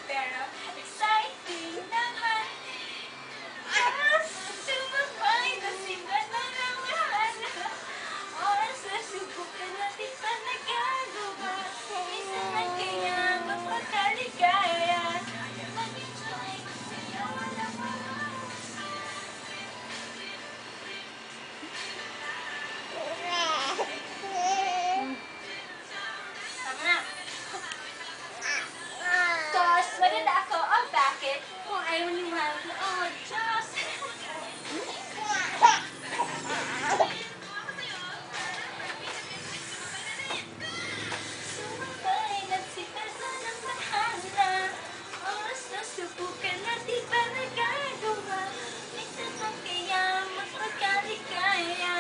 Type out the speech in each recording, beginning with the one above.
pero exciting naman. Sumabay na sila na naman. Oras na subukan natin pa nagagawa. Minsan na kaya mapagkaligaya. Mag-enjoy kasi wala tama na. Tos, maganda ako. Oh, bakit? Kung ayaw niyo mahal na, oh, Diyos. Sumabay, nagsipasa ng bahala. Oras na subukan natin ba nagagawa? Minsan pa kaya magpagkaligaya.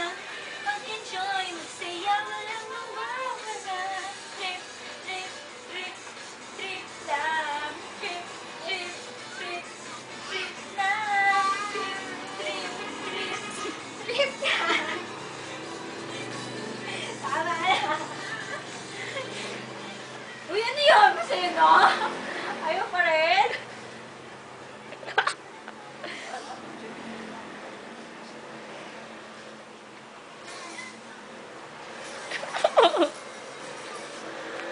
Mag-enjoy, magsaya, walang mawawala. Trip, trip, trip, trip lang. Trip, trip, trip, trip lang. Trip, trip, trip, trip lang. Tama na. Uy, ano yun? Masaya na?